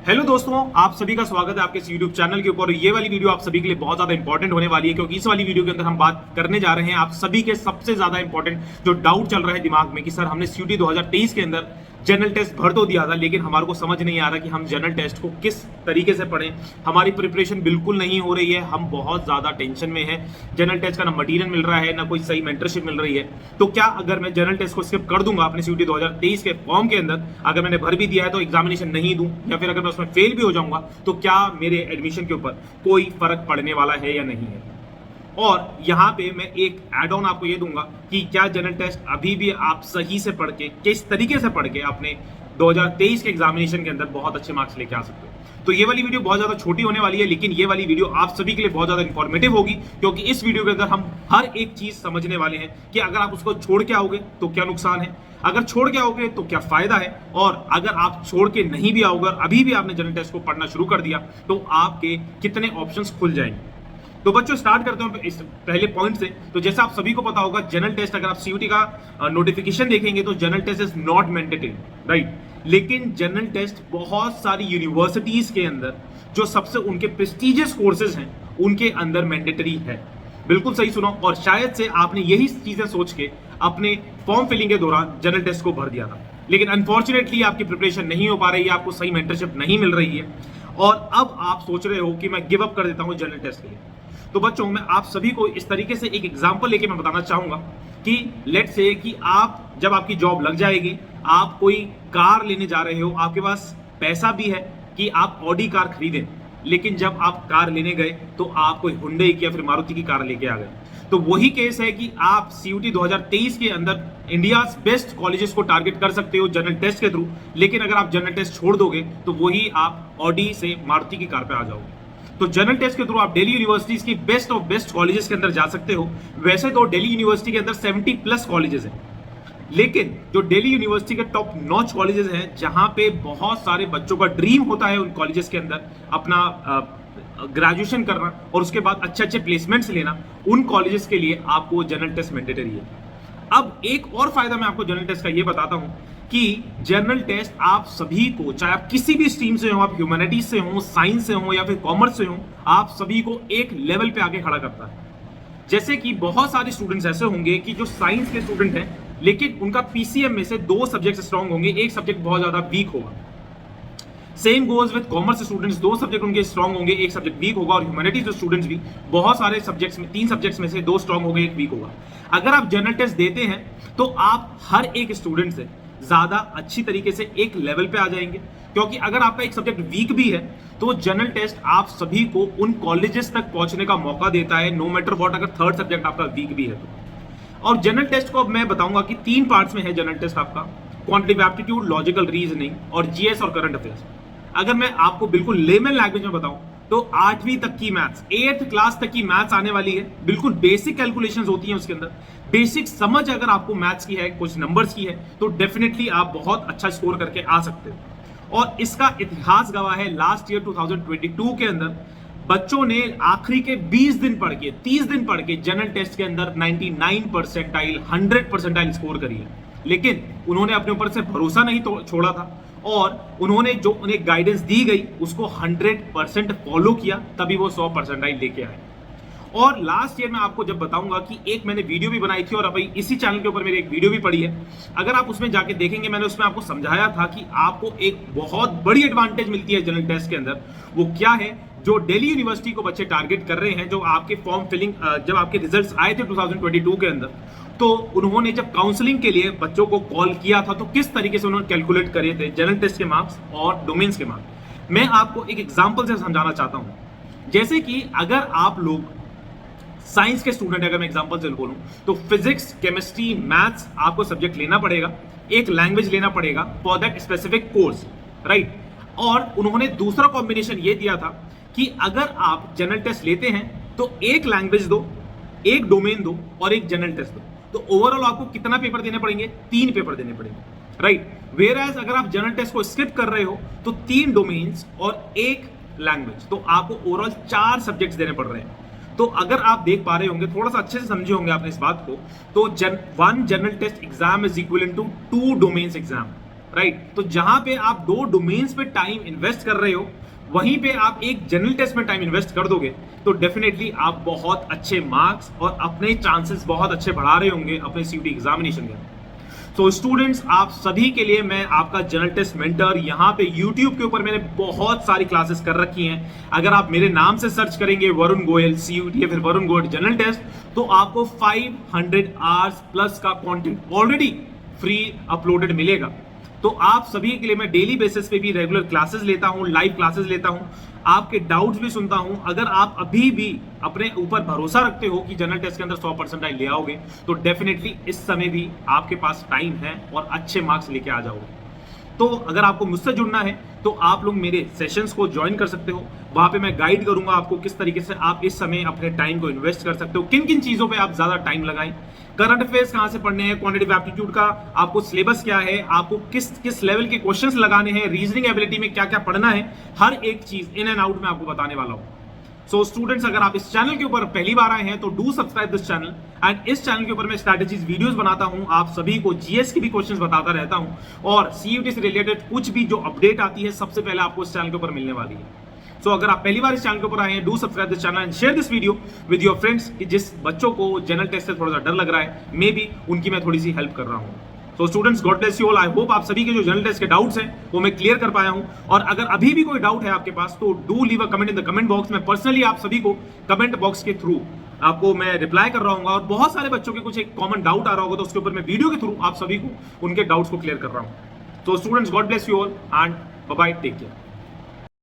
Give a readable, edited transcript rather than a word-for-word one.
Hello दोस्तों, आप सभी का स्वागत है आपके इस YouTube चैनल के ऊपर। ये वाली वीडियो आप सभी के लिए बहुत ज्यादा इंपॉर्टेंट होने वाली है, क्योंकि इस वाली वीडियो के अंदर हम बात करने जा रहे हैं आप सभी के सबसे ज्यादा इंपॉर्टेंट जो डाउट चल रहा है दिमाग में कि सर हमने CUET 2023 के अंदर जनरल टेस्ट भर तो दिया था, लेकिन हमारे को समझ नहीं आ रहा कि हम जनरल टेस्ट को किस तरीके से पढ़ें। हमारी प्रिपरेशन बिल्कुल नहीं हो रही है, हम बहुत ज्यादा टेंशन में है। जनरल टेस्ट का ना मटीरियल मिल रहा है, ना कोई सही मेंटरशिप मिल रही है। तो क्या अगर मैं जनरल टेस्ट को स्किप कर दूंगा अपने CUET 2023 के फॉर्म के अंदर, अगर मैंने भर भी दिया है तो एग्जामिनेशन नहीं दूं, या फिर अगर मैं उसमें फेल भी हो जाऊंगा, तो क्या मेरे एडमिशन के ऊपर कोई फर्क पड़ने वाला है या नहीं है। और यहां पे मैं एक एड ऑन आपको ये दूंगा कि क्या जनरल टेस्ट अभी भी आप सही से पढ़ के, किस तरीके से पढ़ के अपने 2023 के एग्जामिनेशन के अंदर बहुत अच्छे मार्क्स लेके आ सकते हो। तो ये वाली वीडियो बहुत ज्यादा छोटी होने वाली है, लेकिन ये वाली वीडियो आप सभी के लिए बहुत ज्यादा इंफॉर्मेटिव होगी, क्योंकि इस वीडियो के अंदर हम हर एक चीज समझने वाले हैं कि अगर आप उसको छोड़ के आओगे तो क्या नुकसान है, अगर छोड़ के आओगे तो क्या फायदा है, और अगर आप छोड़ के नहीं भी आओगे, अभी भी आपने जनरल टेस्ट को पढ़ना शुरू कर दिया, तो आपके कितने ऑप्शंस खुल जाएंगे। तो बच्चों स्टार्ट करते हैं इस पहले पॉइंट से। तो जैसा आप सभी को पता होगा, जनरल टेस्ट अगर आप CUET का नोटिफिकेशन देखेंगे तो general test is not mandatory, right. लेकिन जनरल टेस्ट बहुत सारी यूनिवर्सिटीज के अंदर जो सबसे उनके प्रेस्टिजियस कोर्सेज हैं उनके अंदर मैंडेटरी है। बिल्कुल सही सुनो, और शायद से आपने यही चीजें सोच के अपने फॉर्म फिलिंग के दौरान जनरल टेस्ट को भर दिया था, लेकिन अनफॉर्चुनेटली आपकी प्रिपरेशन नहीं हो पा रही है, आपको सही मेंटरशिप नहीं मिल रही है, और अब आप सोच रहे हो कि मैं गिव अप कर देता हूं जनरल टेस्ट के लिए। तो बच्चों, मैं आप सभी को इस तरीके से एक एग्जांपल लेके मैं बताना चाहूंगा कि लेट्स से कि आप जब आपकी जॉब लग जाएगी, आप कोई कार लेने जा रहे हो, आपके पास पैसा भी है कि आप ऑडी कार खरीदें, लेकिन जब आप कार लेने गए तो आप कोई हुंडई की या फिर मारुति की कार लेके आ गए। तो वही केस है कि आप CUET 2023 के अंदर इंडिया बेस्ट कॉलेजेस को टारगेट कर सकते हो जनरल टेस्ट के थ्रू, लेकिन अगर आप जनरल टेस्ट छोड़ दोगे तो वही आप ऑडी से मारुति की कार पे आ जाओगे। तो जनरल टेस्ट के थ्रू आप दिल्ली यूनिवर्सिटीज की बेस्ट ऑफ बेस्ट कॉलेजेस के अंदर जा सकते हो। वैसे तो दिल्ली यूनिवर्सिटी के अंदर 70+ कॉलेजेस हैं, लेकिन जो दिल्ली यूनिवर्सिटी के टॉप नॉच कॉलेजेस हैं, जहां पे बहुत सारे बच्चों का ड्रीम होता है उन कॉलेजेस के अंदर अपना ग्रेजुएशन करना और उसके बाद अच्छे अच्छे प्लेसमेंट्स लेना, उन कॉलेजेस के लिए आपको जनरल टेस्ट मैंडेटरी है। अब एक और फायदा मैं आपको जनरल टेस्ट का ये बताता हूं कि जनरल टेस्ट आप सभी को, चाहे आप किसी भी स्ट्रीम से हो, आप ह्यूमैनिटीज से हो, साइंस से हो या फिर कॉमर्स से हो, आप सभी को एक लेवल पे आके खड़ा करता है। जैसे कि बहुत सारे स्टूडेंट्स ऐसे होंगे कि जो साइंस के स्टूडेंट हैं, लेकिन उनका PCM में से 2 सब्जेक्ट स्ट्रांग होंगे, एक सब्जेक्ट बहुत ज्यादा वीक होगा। Same goes with commerce students, 2 subject उनके स्ट्रांग होंगे, एक सब्जेक्ट वीक होगा। और ह्यूमैनिटीज स्टूडेंट्स भी बहुत सारे सब्जेक्ट्स में, 3 सब्जेक्ट्स में से 2 स्ट्रांग होंगे, एक वीक होगा। अगर आप जनरल टेस्ट देते हैं तो आप हर एक स्टूडेंट से ज्यादा अच्छी तरीके से एक लेवल पे आ जाएंगे, क्योंकि अगर आपका एक सब्जेक्ट वीक भी है तो जनरल टेस्ट आप सभी को उन कॉलेजेस तक पहुंचने का मौका देता है, नो मैटर व्हाट, अगर थर्ड सब्जेक्ट आपका वीक भी है तो। और जनरल टेस्ट को अब मैं बताऊंगा कि 3 पार्ट्स में है जनरल टेस्ट आपका: क्वांटिटेटिव एप्टीट्यूड, लॉजिकल रीजनिंग और GS और करंट अफेयर्स। अगर मैं आपको बिल्कुल लेमन लैंग्वेज में बताऊं तो 8वीं तक की मैथ्स, 8th क्लास तक की मैथ्स आने वाली है। बिल्कुल बेसिक कैलकुलेशंस होती हैं उसके अंदर, बेसिक समझ अगर आपको मैथ्स की है, कुछ नंबर्स की है, तो डेफिनेटली आप बहुत अच्छा स्कोर करके आ सकते हो। और इसका इतिहास गवाह है, लास्ट ईयर 2022 के अंदर बच्चों ने आखिरी के 20 दिन पढ़ के, 30 दिन पढ़ के जनरल टेस्ट के अंदर 99 परसेंटाइल, 100 परसेंटाइल स्कोर करी है। लेकिन उन्होंने अपने ऊपर से भरोसा नहीं छोड़ा था, और उन्होंने जो उन्हें गाइडेंस दी गई उसको 100% फॉलो किया, तभी वो 100 परसेंटाइल लेके आए। और लास्ट ईयर मैं आपको जब बताऊंगा कि एक मैंने वीडियो भी बनाई थी, और अभी इसी चैनल के ऊपर मेरी एक वीडियो भी पड़ी है, अगर आप उसमें जाके देखेंगे, मैंने उसमें आपको समझाया था कि आपको एक बहुत बड़ी एडवांटेज मिलती है जनरल टेस्ट के अंदर। वो क्या है? जो दिल्ली यूनिवर्सिटी को बच्चे टारगेट कर रहे हैं, जो आपके फॉर्म फिलिंग, जब आपके रिजल्ट्स आए थे 2022 के अंदर, तो उन्होंने जब काउंसलिंग के लिए बच्चों को कॉल किया था तो किस तरीके से उन्होंने कैलकुलेट करे थे जनरल टेस्ट के मार्क्स और डोमेन्स के मार्क्स। मैं आपको एक एग्जांपल से समझाना चाहता हूं। जैसे कि अगर आप लोग साइंस के स्टूडेंट, अगर मैं एग्जांपल से बोलूं तो फिजिक्स, केमिस्ट्री, मैथ्स आपको सब्जेक्ट लेना पड़ेगा, एक लैंग्वेज लेना पड़ेगा for that specific course, right. और उन्होंने दूसरा कॉम्बिनेशन ये दिया था कि अगर आप जनरल टेस्ट लेते हैं तो एक लैंग्वेज दो, एक डोमेन दो और एक जनरल टेस्ट दो, तो ओवरऑल आपको कितना पेपर देने पड़ेंगे? 3 पेपर देने पड़ेंगे, राइट। वेयर एज अगर आप जनरल टेस्ट को स्किप कर रहे हो तो 3 डोमेन्स और एक लैंग्वेज, तो आपको ओवरऑल 4 सब्जेक्ट्स देने पड़ रहे हैं। तो अगर आप देख पा रहे होंगे, थोड़ा सा अच्छे से समझे होंगे आपने इस बात को, तो 1 general test exam is equal to 2 domains exam. Right. तो जहां पे आप 2 डोमेन्स पे टाइम इन्वेस्ट कर रहे हो, वहीं पे आप एक जनरल टेस्ट में टाइम इन्वेस्ट कर दोगे तो डेफिनेटली आप बहुत अच्छे मार्क्स और अपने चांसेस बहुत अच्छे बढ़ा रहे होंगे अपने सीयूटी एग्जामिनेशन के। तो स्टूडेंट्स, आप सभी के लिए मैं आपका जनरल टेस्ट मेंटर, यहाँ पे YouTube के ऊपर मैंने बहुत सारी क्लासेस कर रखी हैं। अगर आप मेरे नाम से सर्च करेंगे वरुण गोयल सीयूटी या फिर वरुण गोयल जनरल टेस्ट, तो आपको 500 आवर्स प्लस का कंटेंट ऑलरेडी फ्री अपलोडेड मिलेगा। तो आप सभी के लिए मैं डेली बेसिस पे भी रेगुलर क्लासेस लेता हूं, लाइव क्लासेस लेता हूं, आपके डाउट्स भी सुनता हूं। अगर आप अभी भी अपने ऊपर भरोसा रखते हो कि जनरल टेस्ट के अंदर 100% ले आओगे, तो डेफिनेटली इस समय भी आपके पास टाइम है और अच्छे मार्क्स लेके आ जाओगे। तो अगर आपको मुझसे जुड़ना है तो आप लोग मेरे सेशंस को ज्वाइन कर सकते हो। वहां पे मैं गाइड करूंगा आपको किस तरीके से आप इस समय अपने टाइम को इन्वेस्ट कर सकते हो, किन किन चीजों पे आप ज्यादा टाइम लगाएं, करंट अफेयर्स कहां से पढ़ने हैं, क्वांटिटेटिव एप्टीट्यूड का आपको सिलेबस क्या है, आपको किस किस लेवल के क्वेश्चंस लगाने हैं, रीजनिंग एबिलिटी में क्या क्या पढ़ना है, हर एक चीज इन एंड आउट में आपको बताने वाला हूं। सो स्टूडेंट्स, अगर आप इस चैनल के ऊपर पहली बार आए हैं तो do subscribe this channel. And इस चैनल के ऊपर मैं स्ट्रैटेजीज वीडियोस बनाता हूं, आप सभी को जीएस के भी क्वेश्चंस बताता रहता हूं और सीयूटी से रिलेटेड कुछ भी जो अपडेट आती है सबसे पहले आपको इस चैनल के ऊपर मिलने वाली है। सो अगर आप पहली बार इस चैनल के ऊपर आए हैं, do subscribe this channel and share this video with your friends, कि जिस बच्चों को जनरल टेस्ट से थोड़ा सा डर लग रहा है, मे बी उनकी मैं थोड़ी सी हेल्प कर रहा हूं। तो students, God bless you all. I hope आप सभी के जो जनरल टेस्ट के डाउट्स हैं वो मैं क्लियर कर पाया हूं। और अगर अभी भी कोई डाउट है आपके पास तो do leave a comment in the comment box. मैं पर्सनली आप सभी को कमेंट बॉक्स के थ्रू आपको मैं रिप्लाई कर रहा हूँ। और बहुत सारे बच्चों के कुछ एक कॉमन डाउट आ रहा होगा तो उसके ऊपर मैं वीडियो के थ्रू आप सभी को उनके डाउट्स को क्लियर कर रहा हूँ। तो students, God bless you all and bye bye, take care.